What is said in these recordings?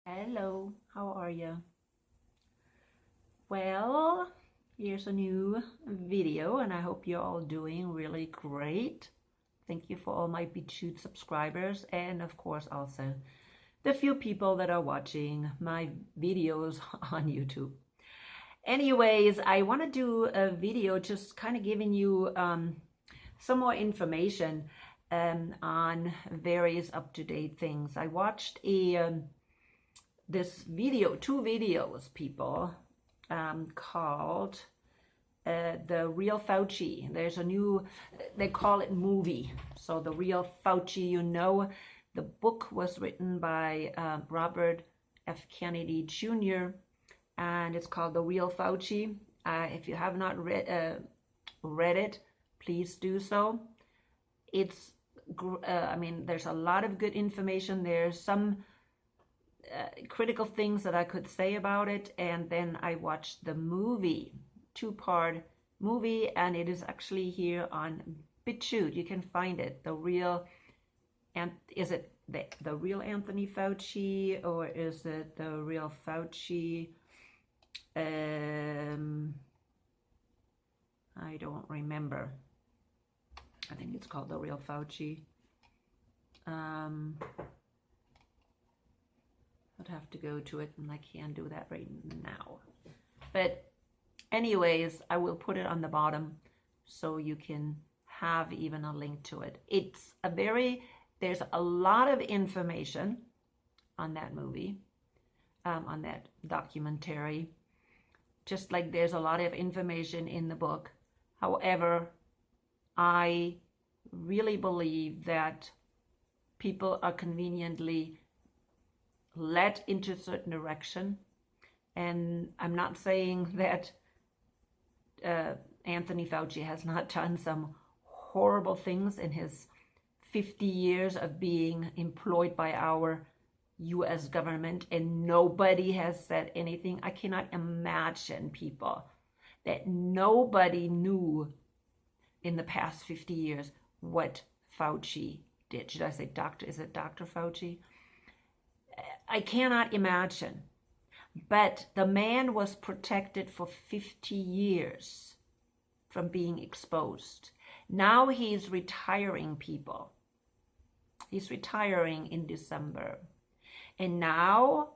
Hello, how are you? Well, here's a new video, and I hope you're all doing really great. Thank you for all my BitChute subscribers, and of course, also the few people that are watching my videos on YouTube. Anyways, I want to do a video just kind of giving you some more information on various up-to-date things. I watched this video, two videos, people, called The Real Fauci. There's a new, they call it movie. So The Real Fauci, the book was written by Robert F. Kennedy Jr., and it's called The Real Fauci. If you have not read it, please do so. It's, there's a lot of good information. There's some critical things that I could say about it, and then I watched the movie, two-part movie, and it is actually here on BitChute. You can find it. The real, and is it the real Anthony Fauci, or is it the real Fauci? I don't remember. I think it's called The Real Fauci. I'd have to go to it, and I can't do that right now. But anyways, I will put it on the bottom so you can have even a link to it. There's a lot of information on that movie, on that documentary, just like there's a lot of information in the book. However, I really believe that people are conveniently led into a certain direction. And I'm not saying that Anthony Fauci has not done some horrible things in his 50 years of being employed by our US government, and nobody has said anything. I cannot imagine, people, that nobody knew in the past 50 years what Fauci did. Should I say doctor? Is it Dr. Fauci? I cannot imagine. But the man was protected for 50 years from being exposed. Now he's retiring, people. He's retiring in December. And now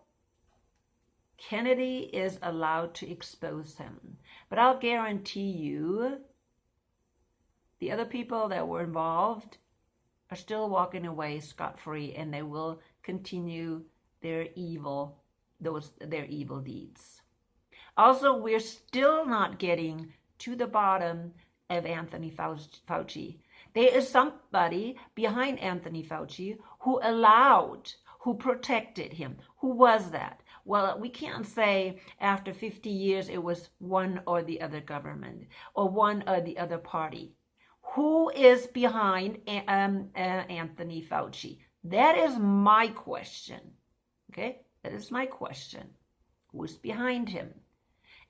Kennedy is allowed to expose him. But I'll guarantee you, the other people that were involved are still walking away scot-free, and they will continue their evil deeds. Also, we're still not getting to the bottom of Anthony Fauci. There is somebody behind Anthony Fauci who protected him. Who was that? Well, we can't say after 50 years it was one or the other government or one or the other party. Who is behind Anthony Fauci? That is my question. Okay, that is my question. Who's behind him?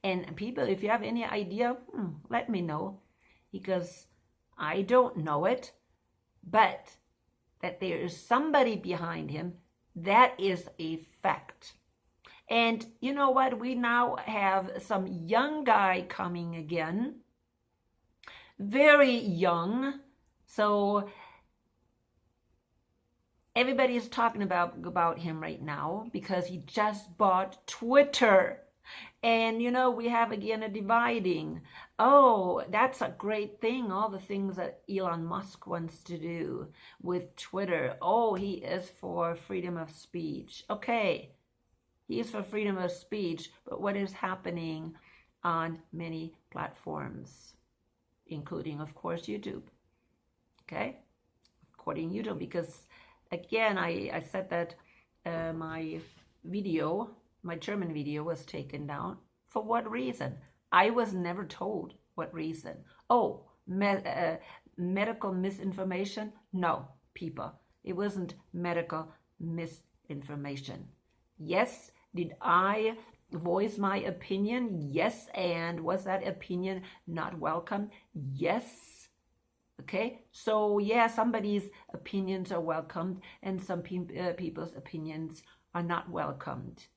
And people, if you have any idea, let me know, because I don't know it, but that there is somebody behind him, that is a fact. And you know what? We now have some young guy coming again, very young. So everybody is talking about him right now because he just bought Twitter. And we have again a dividing. Oh, that's a great thing. All the things that Elon Musk wants to do with Twitter. Oh, he is for freedom of speech. Okay, he is for freedom of speech, but what is happening on many platforms, including, of course, YouTube? Okay, according to YouTube, because again, I said that my German video was taken down. For what reason? I was never told what reason. Oh, medical misinformation? No, people. It wasn't medical misinformation. Yes, did I voice my opinion? Yes, and was that opinion not welcome? Yes. Okay, so yeah, somebody's opinions are welcomed and some people's opinions are not welcomed.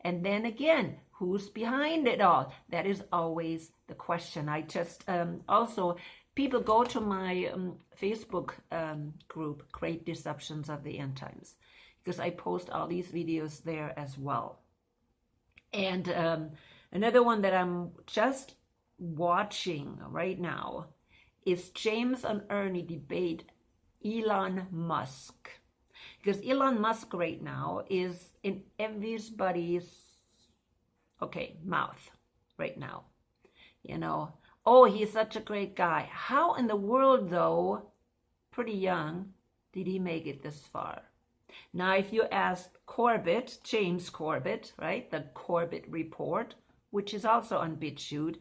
And then again, who's behind it all? That is always the question. I just also, people go to my Facebook group, Great Deceptions of the End Times, because I post all these videos there as well. And another one that I'm just watching right now is James and Ernie debate Elon Musk. Because Elon Musk right now is in everybody's, mouth right now. You know, oh, he's such a great guy. How in the world, though, pretty young, did he make it this far? Now, if you ask Corbett, James Corbett, right, the Corbett Report, which is also on BitChute,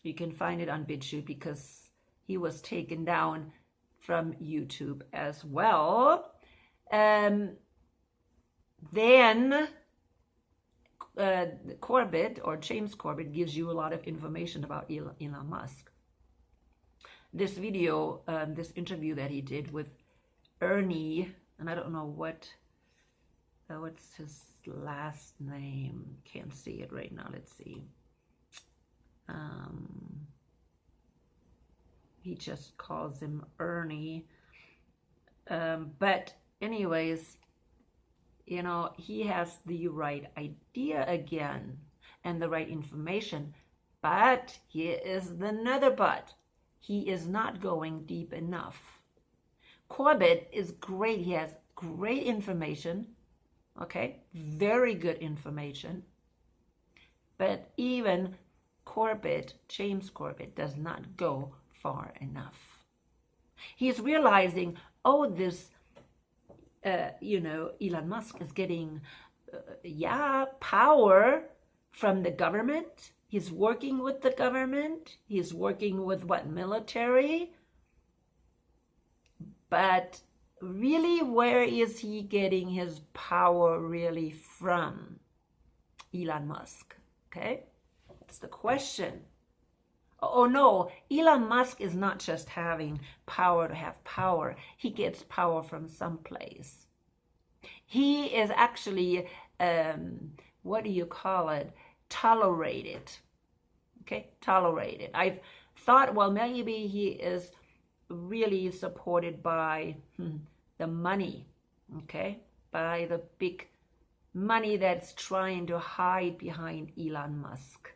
you can find it on BitChute because he was taken down from YouTube as well. Then Corbett, or James Corbett, gives you a lot of information about Elon Musk. This video, this interview that he did with Ernie, and I don't know what's his last name. Can't see it right now. Let's see. He just calls him Ernie. But anyways, you know, he has the right idea again and the right information, but here is another but. He is not going deep enough. Corbett is great. He has great information, okay, very good information, but even Corbett, James Corbett, does not go far enough. He's realizing, oh, this Elon Musk is getting, power from the government. He's working with the government. He's working with military. But really, where is he getting his power really from? Elon Musk, okay? That's the question. Oh no, Elon Musk is not just having power to have power. He gets power from someplace. He is actually, tolerated. Okay, tolerated. I've thought, well, maybe he is really supported by the money, okay? By the big money that's trying to hide behind Elon Musk.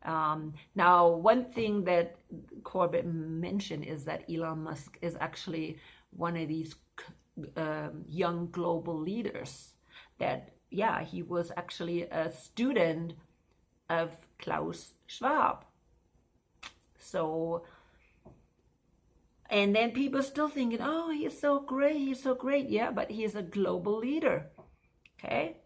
Now, one thing that Corbett mentioned is that Elon Musk is actually one of these young global leaders that, he was actually a student of Klaus Schwab. So, and then people still thinking, oh, he's so great. Yeah, but he's a global leader, okay?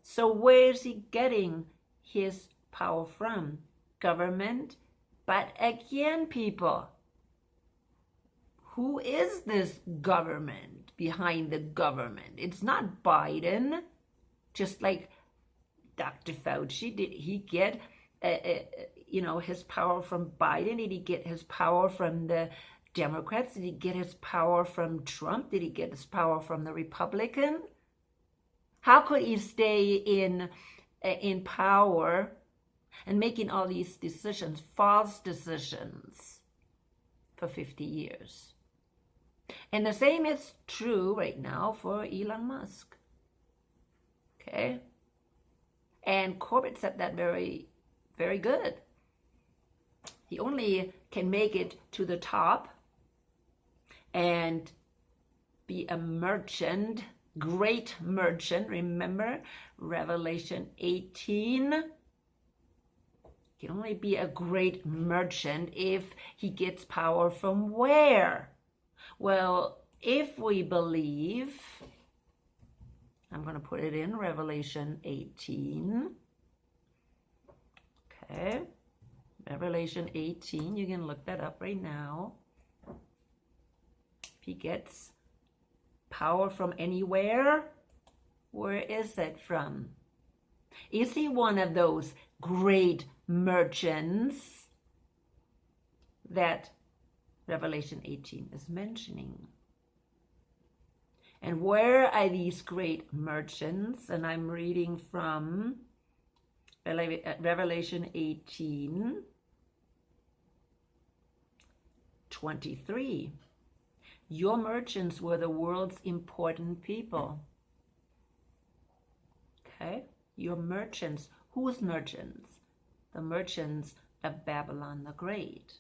So where is he getting his power from? Government. But again, people, who is this government behind the government? It's not Biden. Just like Dr. Fauci, did he get his power from Biden? Did he get his power from the Democrats? Did he get his power from Trump? Did he get his power from the Republican? How could he stay in power and making all these decisions, false decisions, for 50 years? And the same is true right now for Elon Musk. Okay? And Corbett said that very, very good. He only can make it to the top and be a merchant, great merchant. Remember Revelation 18? He can only be a great merchant if he gets power from where? Well, if we believe, I'm going to put it in Revelation 18. Okay. Revelation 18, you can look that up right now. If he gets power from anywhere, where is that from? Is he one of those great merchants that Revelation 18 is mentioning? And where are these great merchants? And I'm reading from Revelation 18:23. Your merchants were the world's important people. Okay? Your merchants. Whose merchants? The merchants of Babylon the Great.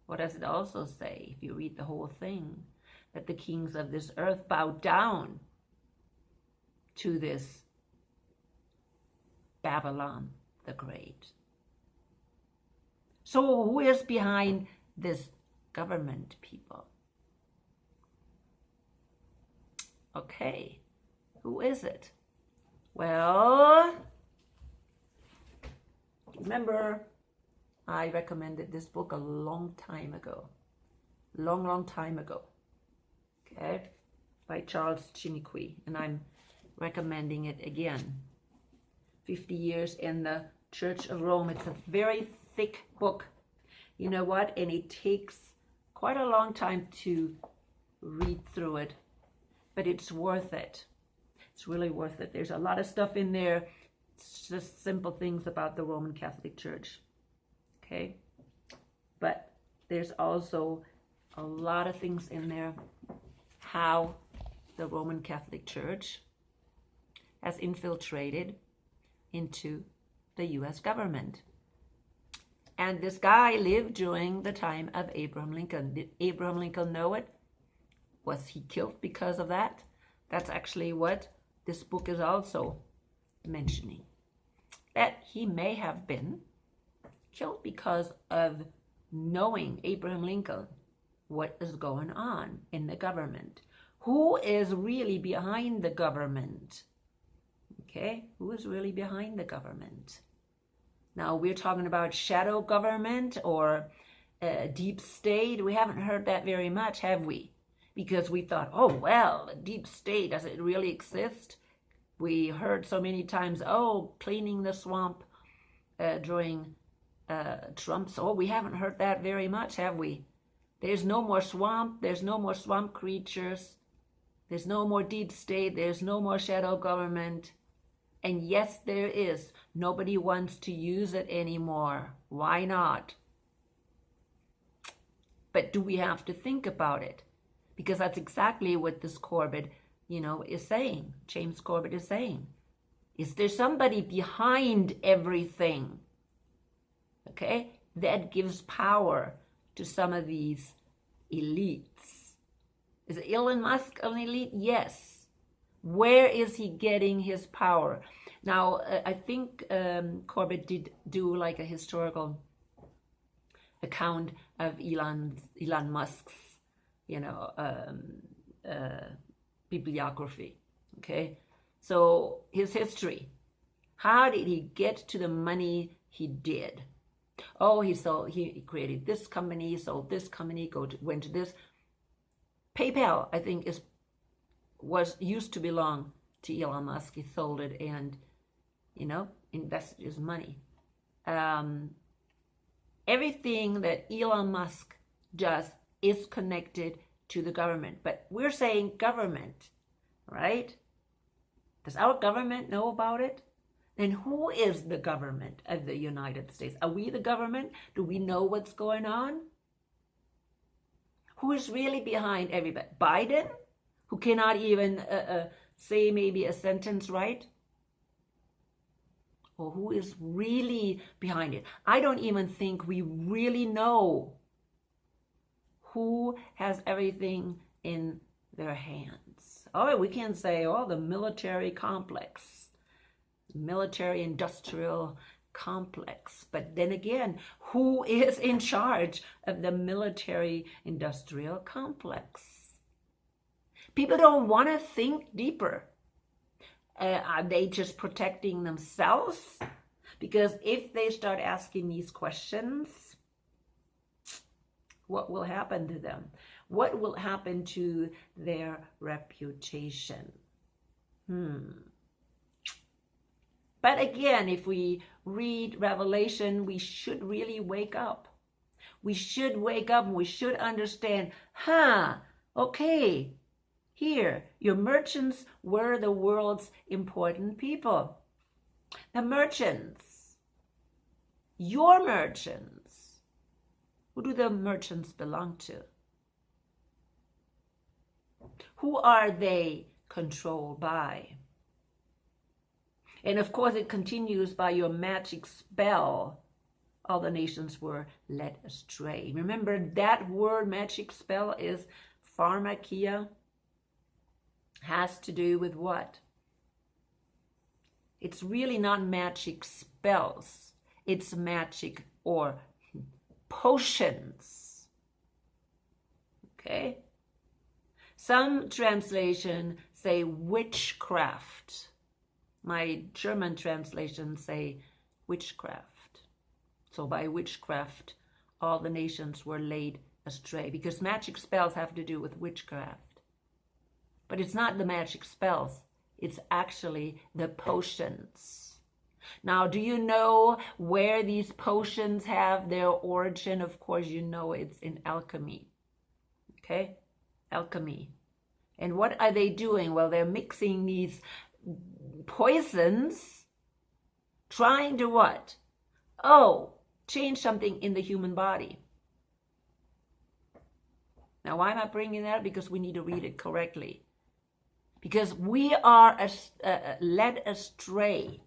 What does it also say, if you read the whole thing? That the kings of this earth bow down to this Babylon the Great. So who is behind this government, people? Okay, who is it? Well, remember, I recommended this book a long time ago. Long time ago. Okay? By Charles Chiniquy. And I'm recommending it again. 50 Years in the Church of Rome. It's a very thick book. You know what? And it takes quite a long time to read through it. But it's worth it. It's really worth it. There's a lot of stuff in there. It's just simple things about the Roman Catholic Church. Okay? But there's also a lot of things in there. How the Roman Catholic Church has infiltrated into the U.S. government. And this guy lived during the time of Abraham Lincoln. Did Abraham Lincoln know it? Was he killed because of that? That's actually what this book is also mentioning. That he may have been killed because of knowing Abraham Lincoln what is going on in the government. Who is really behind the government? Okay, who is really behind the government? Now, we're talking about shadow government or deep state. We haven't heard that very much, have we? Because we thought, oh, well, deep state, does it really exist? We heard so many times, oh, cleaning the swamp during Trump's. Oh, we haven't heard that very much, have we? There's no more swamp. There's no more swamp creatures. There's no more deep state. There's no more shadow government. And yes, there is. Nobody wants to use it anymore. Why not? But do we have to think about it? Because that's exactly what this Corbett, is saying. James Corbett is saying. Is there somebody behind everything? Okay? That gives power to some of these elites. Is Elon Musk an elite? Yes. Where is he getting his power? Now, I think Corbett did do like a historical account of Elon Musk's, bibliography. Okay, so his history. How did he get to the money he did? Oh, he created this company, sold this company, went to this. PayPal, I think, used to belong to Elon Musk. He sold it and, invested his money. Everything that Elon Musk does is connected to the government. But we're saying government, right? Does our government know about it? Then who is the government of the United States? Are we the government? Do we know what's going on? Who is really behind everybody? Biden, who cannot even say maybe a sentence right? Or who is really behind it? I don't even think we really know who has everything in their hands. Oh, we can say, the military complex, military-industrial complex. But then again, who is in charge of the military-industrial complex? People don't want to think deeper. Are they just protecting themselves? Because if they start asking these questions, what will happen to them? What will happen to their reputation? But again, if we read Revelation, we should really wake up. We should wake up and we should understand, okay, Here, your merchants were the world's important people. The merchants, your merchants. Who do the merchants belong to? Who are they controlled by? And of course, it continues by your magic spell. All the nations were led astray. Remember, that word magic spell is pharmakia. Has to do with what? It's really not magic spells. It's magic or potions. Okay? Some translation say witchcraft. My German translations say witchcraft. So by witchcraft, all the nations were laid astray, because magic spells have to do with witchcraft. But it's not the magic spells. It's actually the potions. Now, do you know where these potions have their origin? Of course, you know it's in alchemy. Okay? Alchemy. And what are they doing? Well, they're mixing these poisons, trying to what? Oh, change something in the human body. Now, why am I bringing that up? Because we need to read it correctly. Because we are led astray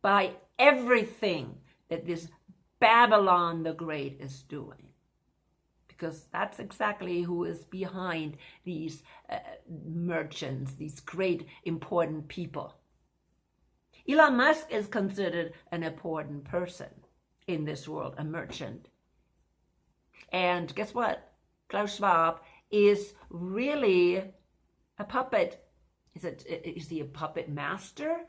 by everything that this Babylon the Great is doing. Because that's exactly who is behind these merchants, these great important people. Elon Musk is considered an important person in this world, a merchant. And guess what? Klaus Schwab is really a puppet. Is he a puppet master?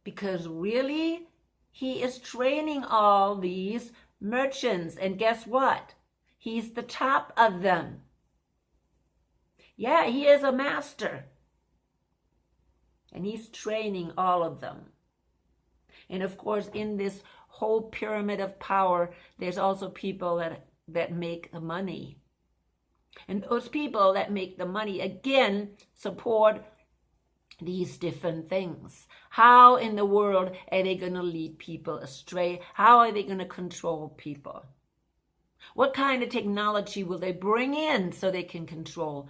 Because really, he is training all these merchants. And guess what? He's the top of them. Yeah, he is a master. And he's training all of them. And of course, in this whole pyramid of power, there's also people that make the money. And those people that make the money, again, support these different things. How in the world are they going to lead people astray? How are they going to control people? What kind of technology will they bring in so they can control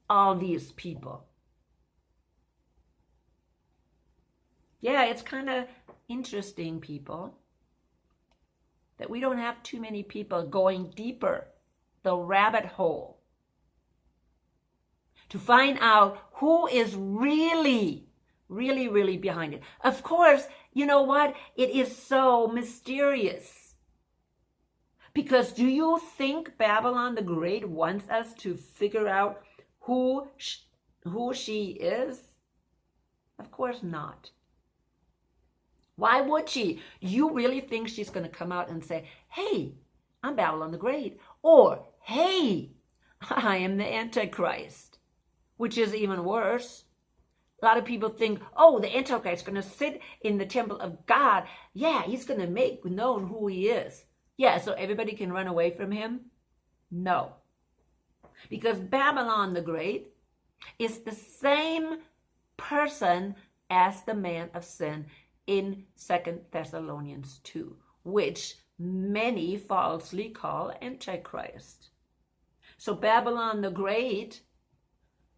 all these people? Yeah, it's kind of interesting, people, that we don't have too many people going deeper the rabbit hole to find out who is really behind it. Of course, you know what? It is so mysterious. Because do you think Babylon the Great wants us to figure out who she is? Of course not. Why would she? You really think she's going to come out and say, hey, I'm Babylon the Great, or hey, I am the Antichrist, which is even worse. A lot of people think, oh, the Antichrist is going to sit in the temple of God. Yeah, he's going to make known who he is. Yeah, so everybody can run away from him? No. Because Babylon the Great is the same person as the man of sin in 2 Thessalonians 2, which many falsely call Antichrist. So Babylon the Great,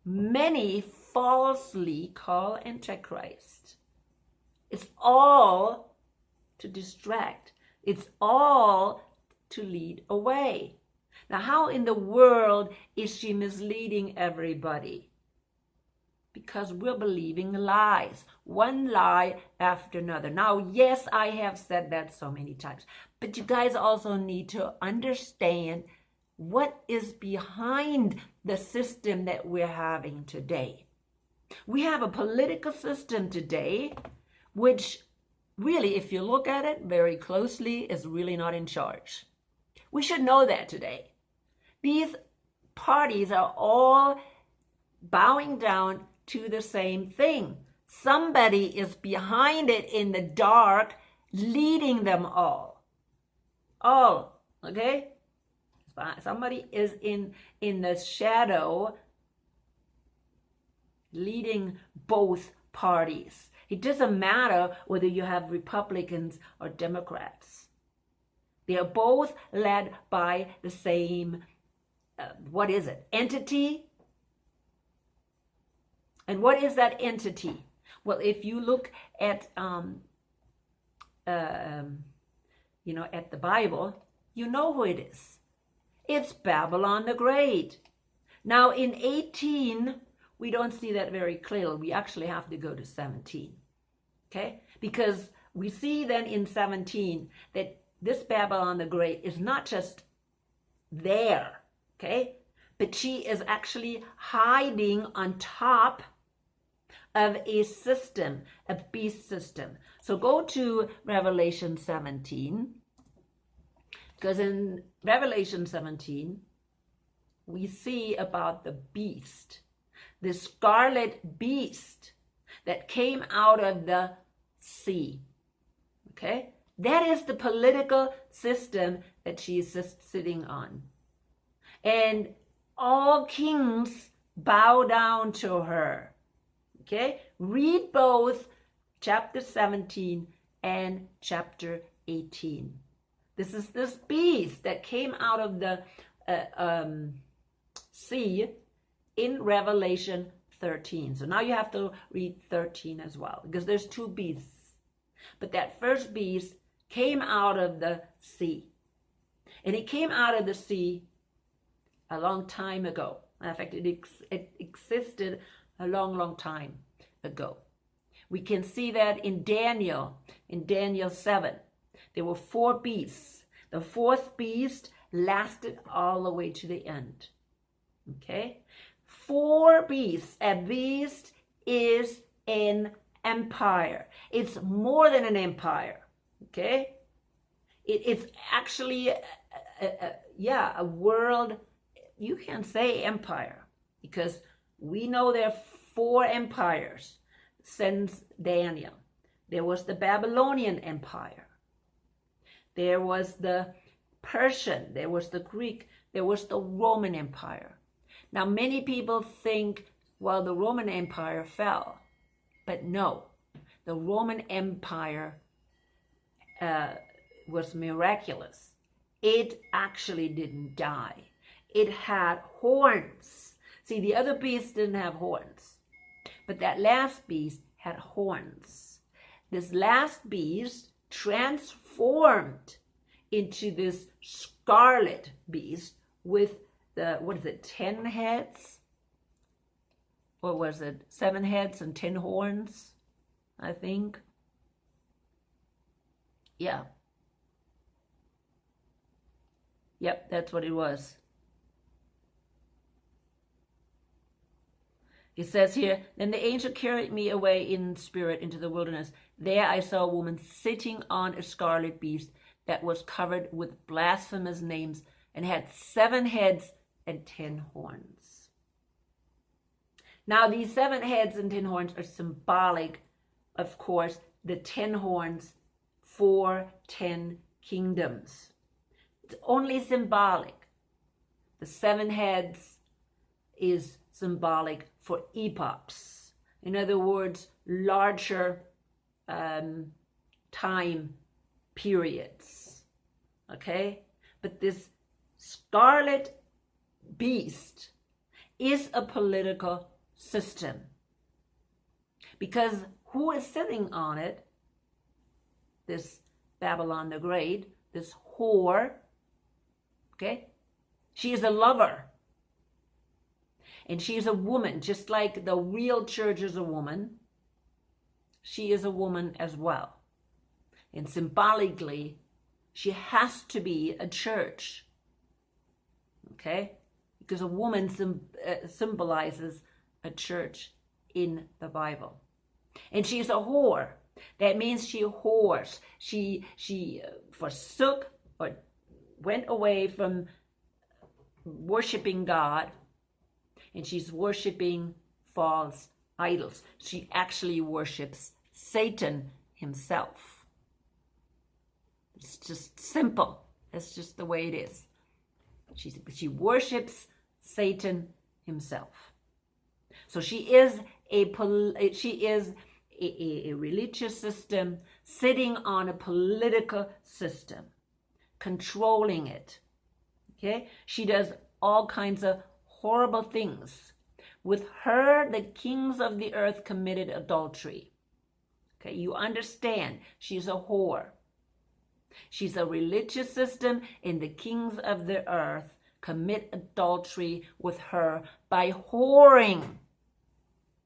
many falsely call Antichrist. It's all to distract. It's all to lead away. Now, how in the world is she misleading everybody? Because we're believing lies, one lie after another. Now, yes, I have said that so many times, but you guys also need to understand what is behind the system that we're having today. We have a political system today which really, if you look at it very closely, is really not in charge. We should know that today. These parties are all bowing down to the same thing. Somebody is behind it in the dark, leading them all. All, okay? Somebody is in the shadow leading both parties. It doesn't matter whether you have Republicans or Democrats. They are both led by the same, entity? And what is that entity? Well, if you look at, at the Bible, you know who it is. It's Babylon the Great. Now, in 18, we don't see that very clearly. We actually have to go to 17, okay? Because we see then in 17 that this Babylon the Great is not just there, okay? But she is actually hiding on top of a system, a beast system. So go to Revelation 17, because in Revelation 17, we see about the beast, the scarlet beast that came out of the sea, okay? That is the political system that she is sitting on. And all kings bow down to her. Okay? Read both chapter 17 and chapter 18. This is this beast that came out of the sea in Revelation 13. So now you have to read 13 as well, because there's two beasts. But that first beast came out of the sea. And it came out of the sea a long time ago. In fact, it existed a long, long time ago. We can see that in Daniel 7. There were 4 beasts. The 4th beast lasted all the way to the end. Okay? 4 beasts. A beast is an empire. It's more than an empire. Okay? It's actually, a world. You can say empire, because we know there are 4 empires since Daniel. There was the Babylonian Empire. There was the Persian. There was the Greek. There was the Roman Empire. Now, many people think, well, the Roman Empire fell. But no, the Roman Empire was miraculous. It actually didn't die. It had horns. See, the other beasts didn't have horns, but that last beast had horns. This last beast transformed into this scarlet beast with the, 10 heads? Or was it 7 heads and 10 horns, I think? Yeah. Yep, that's what it was. It says here, then the angel carried me away in spirit into the wilderness. There I saw a woman sitting on a scarlet beast that was covered with blasphemous names and had 7 heads and 10 horns. Now these 7 heads and 10 horns are symbolic, of course, the 10 horns for 10 kingdoms. It's only symbolic. The 7 heads is symbolic for epochs. In other words, larger time periods. Okay? But this scarlet beast is a political system. Because who is sitting on it? This Babylon the Great, this whore. Okay? She is a lover. And she is a woman, just like the real church is a woman. She is a woman as well. And symbolically, she has to be a church. Okay? Because a woman symbolizes a church in the Bible. And she's a whore. That means she whores. She forsook or went away from worshiping God. And she's worshiping false idols. She actually worships Satan himself. It's just simple. That's just the way it is. She worships Satan himself. So she is she is a religious system sitting on a political system, controlling it. Okay? She does all kinds of horrible things. With her, the kings of the earth committed adultery. Okay, you understand, she's a whore. She's a religious system, and the kings of the earth commit adultery with her by whoring.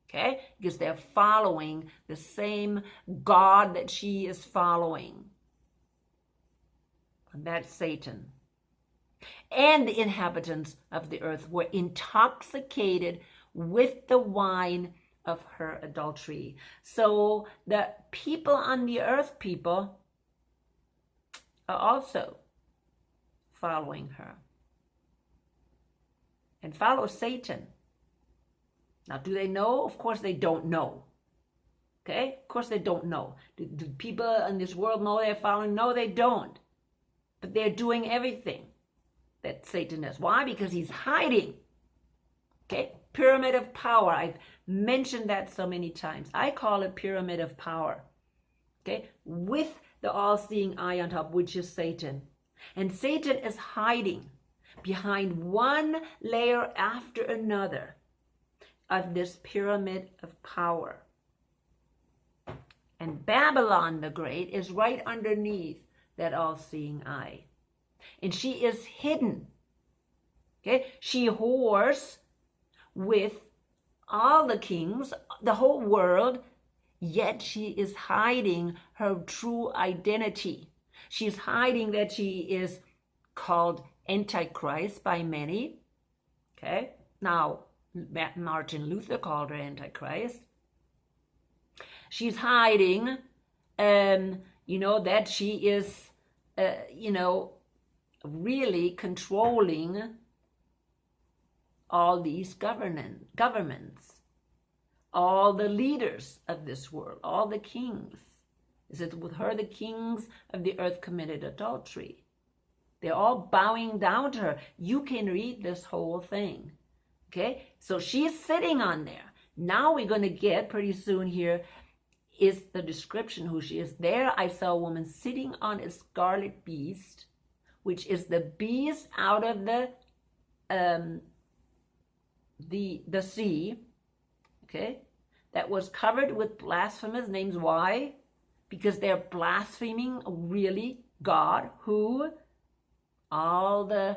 Okay, because they're following the same God that she is following. And that's Satan. And the inhabitants of the earth were intoxicated with the wine of her adultery. So the people on the earth, people, are also following her and follow Satan. Now, do they know? Of course they don't know. Okay? Of course they don't know. Do people in this world know they're following? No, they don't. But they're doing everything that Satan does. Why? Because he's hiding. Okay? Pyramid of power. I've mentioned that so many times. I call it pyramid of power. Okay? With the all-seeing eye on top, which is Satan. And Satan is hiding behind one layer after another of this pyramid of power. And Babylon the Great is right underneath that all-seeing eye. And she is hidden. Okay? She whores with all the kings, the whole world, yet she is hiding her true identity. She's hiding that she is called Antichrist by many. Okay? Now, Martin Luther called her Antichrist. She's hiding, that she is, really controlling all these governments, all the leaders of this world, all the kings. Is it with her the kings of the earth committed adultery? They're all bowing down to her. You can read this whole thing. Okay? So she's sitting on there. Now we're going to get pretty soon here is the description who she is. There I saw a woman sitting on a scarlet beast, which is the beast out of the sea, okay, that was covered with blasphemous names. Why? Because they're blaspheming really God, who all the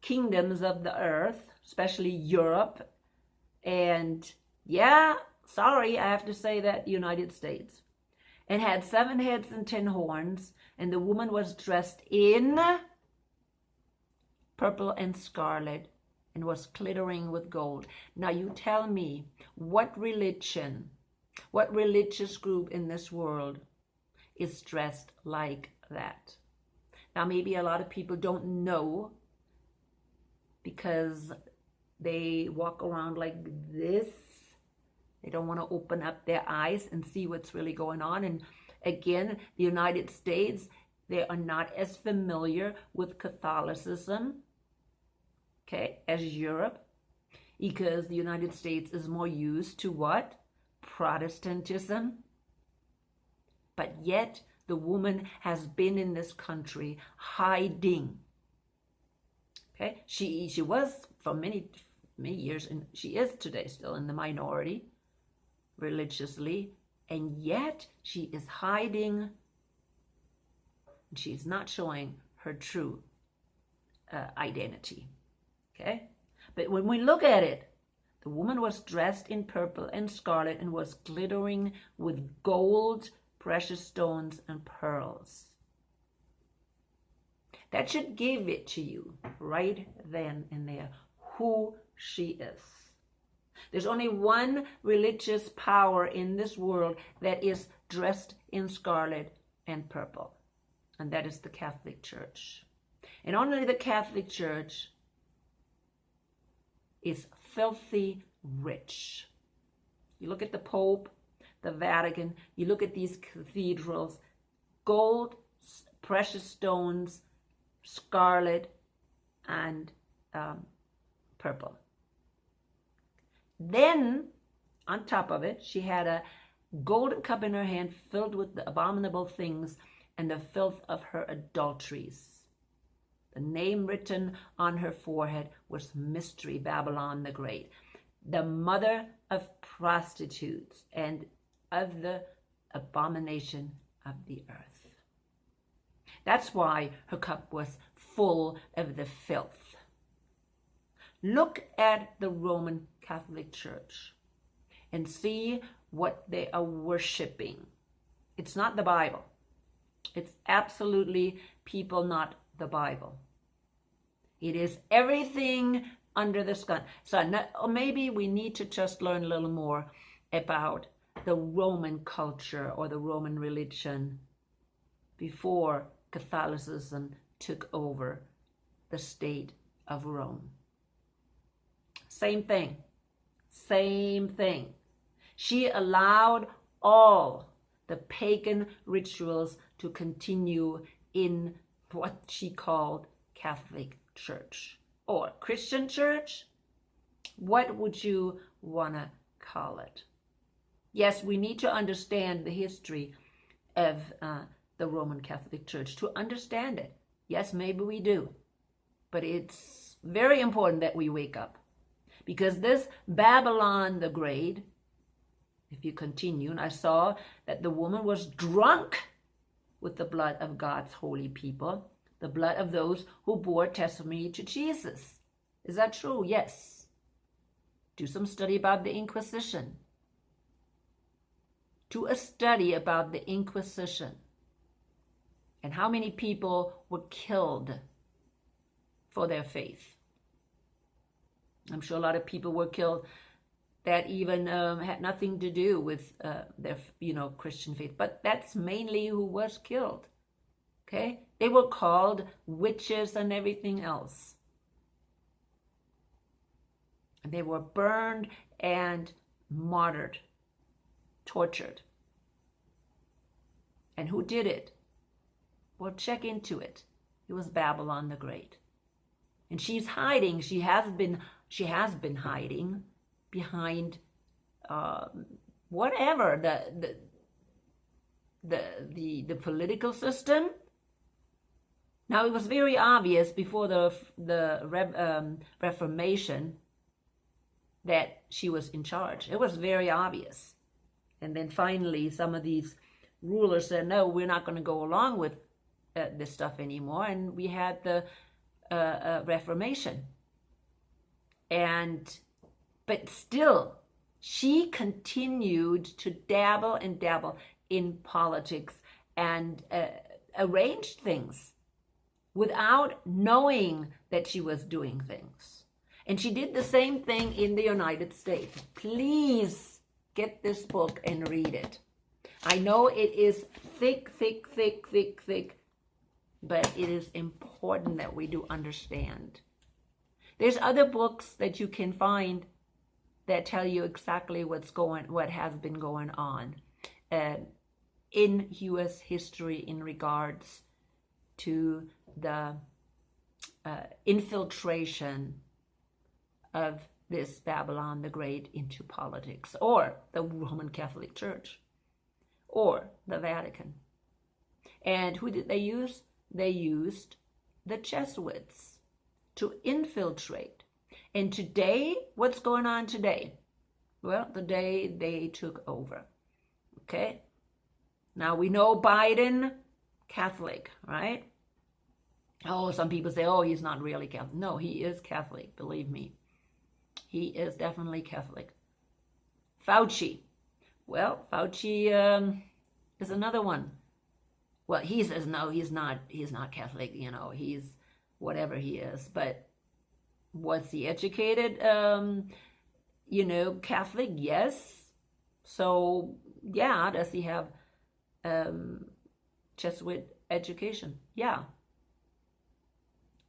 kingdoms of the earth, especially Europe, and I have to say that, United States, and had 7 heads and 10 horns, and the woman was dressed in purple and scarlet, and was glittering with gold. Now you tell me, what religion, what religious group in this world is dressed like that? Now maybe a lot of people don't know because they walk around like this. They don't want to open up their eyes and see what's really going on. And again, the United States, they are not as familiar with Catholicism, okay, as Europe, because the United States is more used to what? Protestantism. But yet, the woman has been in this country hiding. Okay, she was for many years, and she is today still in the minority religiously, and yet she is hiding. She's not showing her true identity. Okay, but when we look at it, the woman was dressed in purple and scarlet and was glittering with gold, precious stones, and pearls. That should give it to you right then and there who she is. There's only one religious power in this world that is dressed in scarlet and purple, and that is the Catholic Church. And only the Catholic Church is filthy rich. You look at the Pope, the Vatican, you look at these cathedrals, gold, precious stones, scarlet, and purple. Then On top of it, she had a golden cup in her hand filled with the abominable things and the filth of her adulteries. The name written on her forehead was Mystery Babylon the Great, the mother of prostitutes and of the abomination of the earth. That's why her cup was full of the filth. Look at the Roman Catholic Church and see what they are worshiping. It's not the Bible. It's absolutely people, not the Bible. It is everything under the sun. Or maybe we need to just learn a little more about the Roman culture or the Roman religion before Catholicism took over the state of Rome. Same thing. Same thing. She allowed all the pagan rituals to continue in what she called Catholic Church or Christian Church. What would you want to call it? Yes, we need to understand the history of the Roman Catholic Church to understand it. Yes, maybe we do. But it's very important that we wake up. Because this Babylon the Great, if you continue, and I saw that the woman was drunk with the blood of God's holy people, the blood of those who bore testimony to Jesus. Is that true? Yes. Do some study about the Inquisition. Do a study about the Inquisition and how many people were killed for their faith. I'm sure a lot of people were killed that even had nothing to do with their, Christian faith. But that's mainly who was killed. Okay? They were called witches and everything else. And they were burned and martyred, tortured. And who did it? Well, check into it. It was Babylon the Great. And she's hiding. She has been hiding behind whatever the political system. Now it was very obvious before the Reformation that she was in charge. It was very obvious, and then finally some of these rulers said, "No, we're not going to go along with this stuff anymore," and we had the Reformation. But still, she continued to dabble in politics and arranged things without knowing that she was doing things. And she did the same thing in the United States. Please get this book and read it. I know it is thick, but it is important that we do understand. There's other books that you can find that tell you exactly what has been going on in U.S. history in regards to the infiltration of this Babylon the Great into politics, or the Roman Catholic Church, or the Vatican. And who did they use? They used the Jesuits to infiltrate. And today, what's going on today? Well, the day they took over. Okay? Now we know Biden, Catholic, right? Oh, some people say, oh, he's not really Catholic. No, he is Catholic, believe me. He is definitely Catholic. Fauci. Well, Fauci is another one. Well, he says, no, he's not Catholic, he's whatever he is. But was he educated, Catholic? Yes. So, yeah, does he have Jesuit education? Yeah.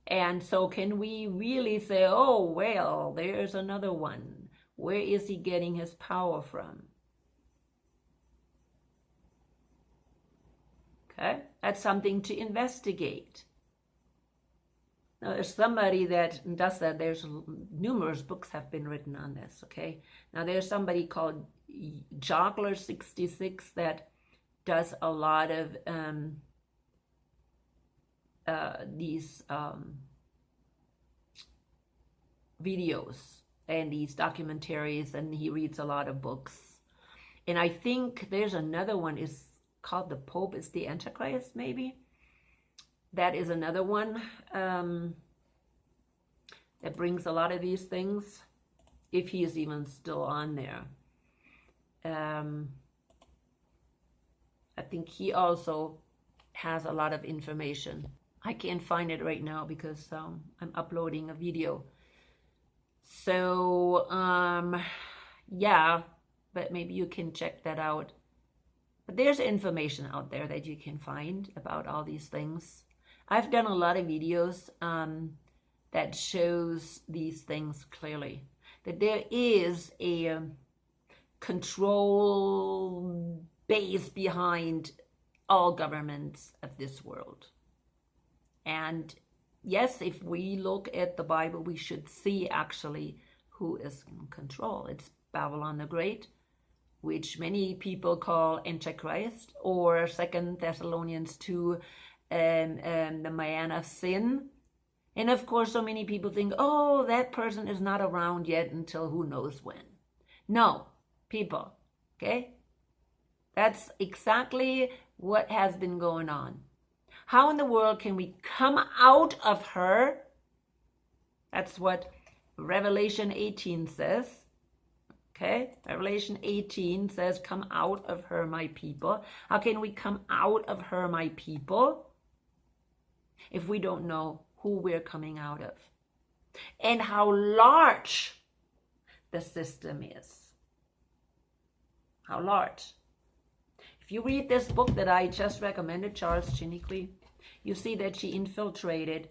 And so can we really say, oh, well, there's another one. Where is he getting his power from? Okay, that's something to investigate. Now, there's somebody that does that. There's numerous books have been written on this, okay? Now, there's somebody called Joggler66 that does a lot of these videos and these documentaries, and he reads a lot of books. And I think there's another one, is called The Pope is the Antichrist, maybe. That is another one that brings a lot of these things, if he is even still on there. I think he also has a lot of information. I can't find it right now because I'm uploading a video. So, yeah, but maybe you can check that out. But there's information out there that you can find about all these things. I've done a lot of videos that shows these things clearly. That there is a control base behind all governments of this world. And yes, if we look at the Bible, we should see actually who is in control. It's Babylon the Great, which many people call Antichrist, or 2 Thessalonians 2, the man of sin. And of course, so many people think, oh, that person is not around yet until who knows when. No, people, okay? That's exactly what has been going on. How in the world can we come out of her? That's what Revelation 18 says. Okay, Revelation 18 says, come out of her, my people. How can we come out of her, my people, if we don't know who we're coming out of and how large the system is? How large? If you read this book that I just recommended, Charles Chiniquy, you see that she infiltrated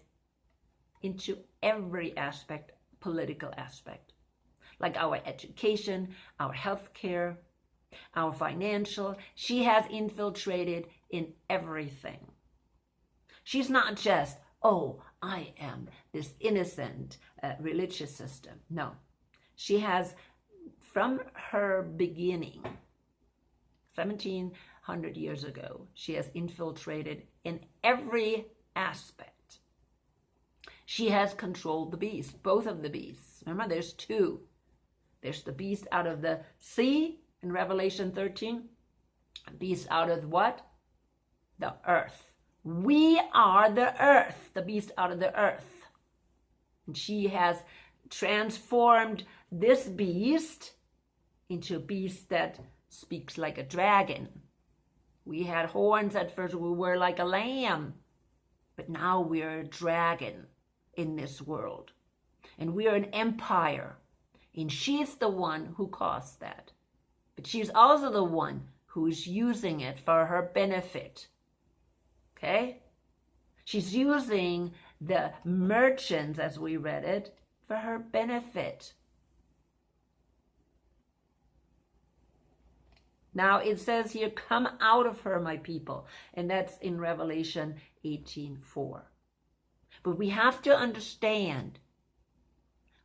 into every aspect, political aspect, like our education, our healthcare, our financial. She has infiltrated in everything. She's not just, oh, I am this innocent religious system. No, she has, from her beginning, 1700 years ago, she has infiltrated in every aspect. She has controlled the beast, both of the beasts. Remember, there's two. There's the beast out of the sea in Revelation 13. A beast out of what? The earth. We are the earth, the beast out of the earth. And she has transformed this beast into a beast that speaks like a dragon. We had horns at first, we were like a lamb, but now we're a dragon in this world. And we're an empire, and she's the one who caused that. But she's also the one who's using it for her benefit. Okay? She's using the merchants, as we read it, for her benefit. Now it says here, come out of her, my people. And that's in Revelation 18:4. But we have to understand,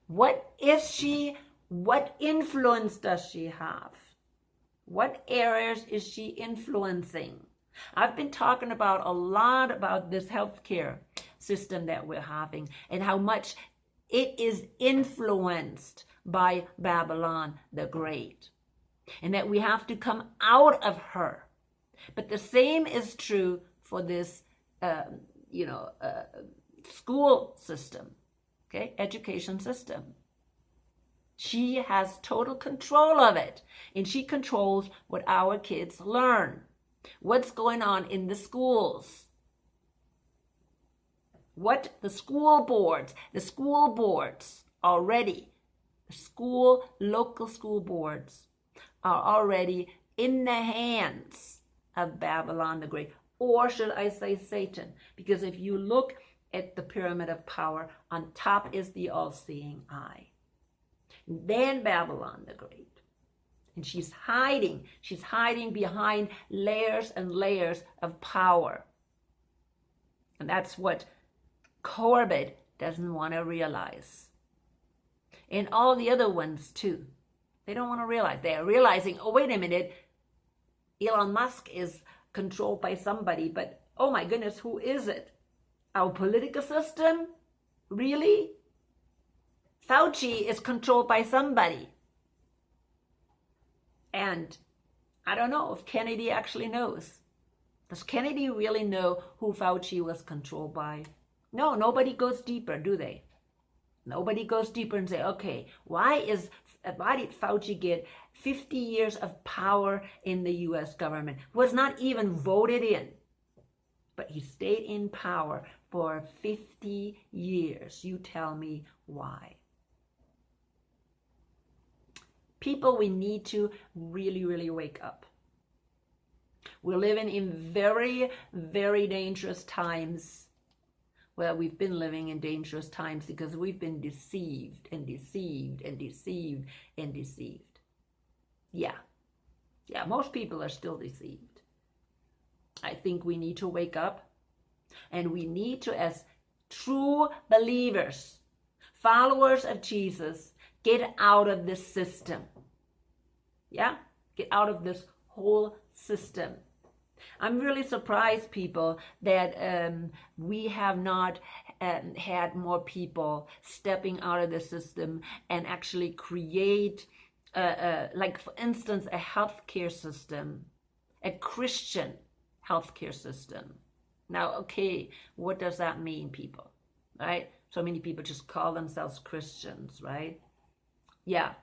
what is she? What influence does she have? What areas is she influencing? I've been talking about a lot about this healthcare system that we're having and how much it is influenced by Babylon the Great, and that we have to come out of her. But the same is true for this, school system, okay, education system. She has total control of it, and she controls what our kids learn. What's going on in the schools? What the school boards already, local school boards are already in the hands of Babylon the Great, or should I say Satan? Because if you look at the pyramid of power, on top is the all-seeing eye. Then Babylon the Great. And she's hiding behind layers and layers of power. And that's what Corbett doesn't want to realize. And all the other ones too. They don't want to realize. They're realizing, oh, wait a minute, Elon Musk is controlled by somebody, but oh my goodness, who is it? Our political system? Really? Fauci is controlled by somebody. And I don't know if Kennedy actually knows. Does Kennedy really know who Fauci was controlled by? No, nobody goes deeper, do they? Nobody goes deeper and say, okay, why did Fauci get 50 years of power in the U.S. government? Was not even voted in, but he stayed in power for 50 years. You tell me why. People, we need to really, really wake up. We're living in very, very dangerous times. Well, we've been living in dangerous times because we've been deceived and deceived and deceived and deceived. Yeah, most people are still deceived. I think we need to wake up, and we need to, as true believers, followers of Jesus, get out of this system. Yeah, get out of this whole system. I'm really surprised, people, that we have not had more people stepping out of the system and actually create, like for instance, a healthcare system, a Christian healthcare system. Now, okay, what does that mean, people? Right? So many people just call themselves Christians, right? Yeah.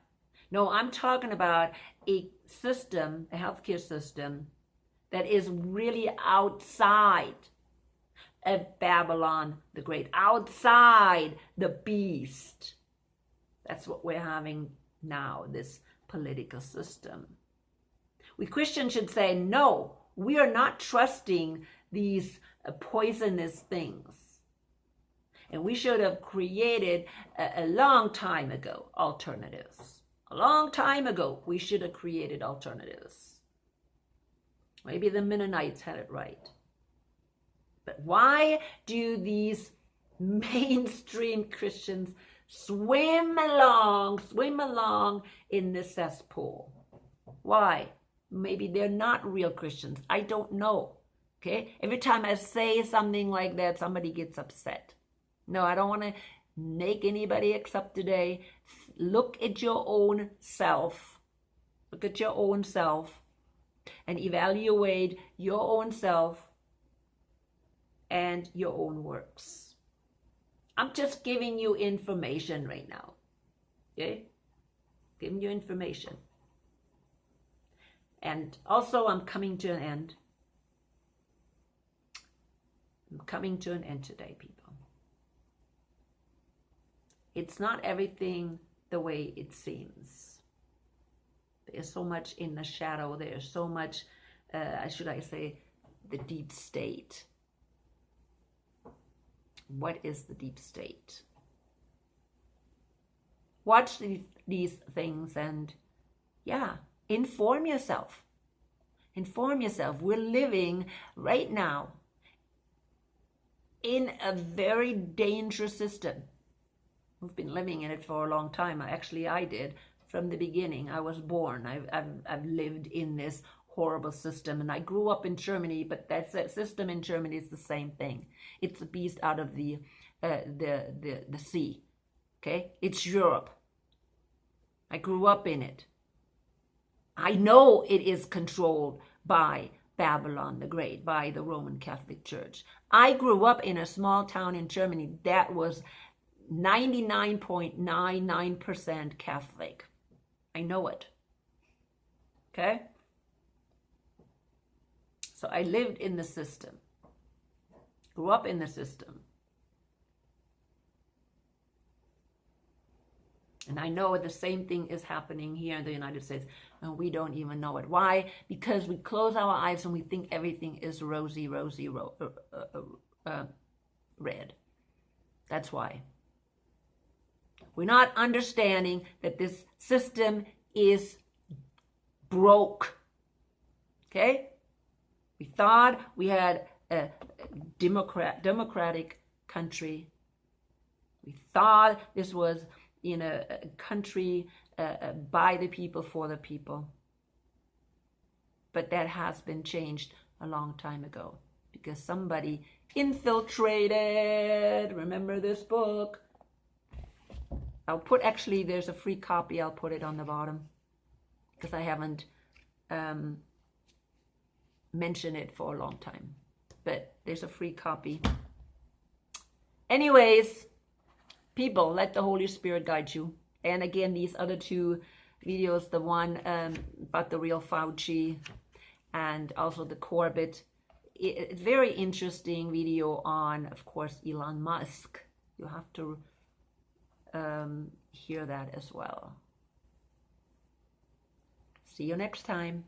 No, I'm talking about a system, a healthcare system, that is really outside of Babylon the Great, outside the beast. That's what we're having now, this political system. We Christians should say, no, we are not trusting these poisonous things. And we should have created a long time ago alternatives. A long time ago, we should have created alternatives. Maybe the Mennonites had it right. But why do these mainstream Christians swim along in the cesspool? Why? Maybe they're not real Christians. I don't know. Okay? Every time I say something like that, somebody gets upset. No, I don't want to make anybody accept today. Look at your own self. Look at your own self and evaluate your own self and your own works. I'm just giving you information right now. Okay? Giving you information. And also, I'm coming to an end. I'm coming to an end today, people. It's not everything the way it seems. There's so much in the shadow. There's so much, should I say, the deep state. What is the deep state? Watch these things and, yeah, inform yourself. Inform yourself. We're living right now in a very dangerous system. We've been living in it for a long time. Actually, I did. From the beginning, I was born. I've lived in this horrible system, and I grew up in Germany. But that system in Germany is the same thing. It's a beast out of the sea. Okay, it's Europe. I grew up in it. I know it is controlled by Babylon the Great, by the Roman Catholic Church. I grew up in a small town in Germany that was 99.99% Catholic. I know it. Okay? So I lived in the system. Grew up in the system. And I know the same thing is happening here in the United States, and we don't even know it. Why? Because we close our eyes and we think everything is rosy, red. That's why. We're not understanding that this system is broke. Okay? We thought we had a democratic country, We thought this was in a country by the people, for the people. But that has been changed a long time ago because somebody infiltrated. Remember this book? I'll put, actually, there's a free copy. I'll put it on the bottom because I haven't mentioned it for a long time. But there's a free copy. Anyways, people, let the Holy Spirit guide you. And again, these other two videos, the one about the real Fauci and also the Corbett, it's very interesting video on, of course, Elon Musk. You have to hear that as well. See you next time.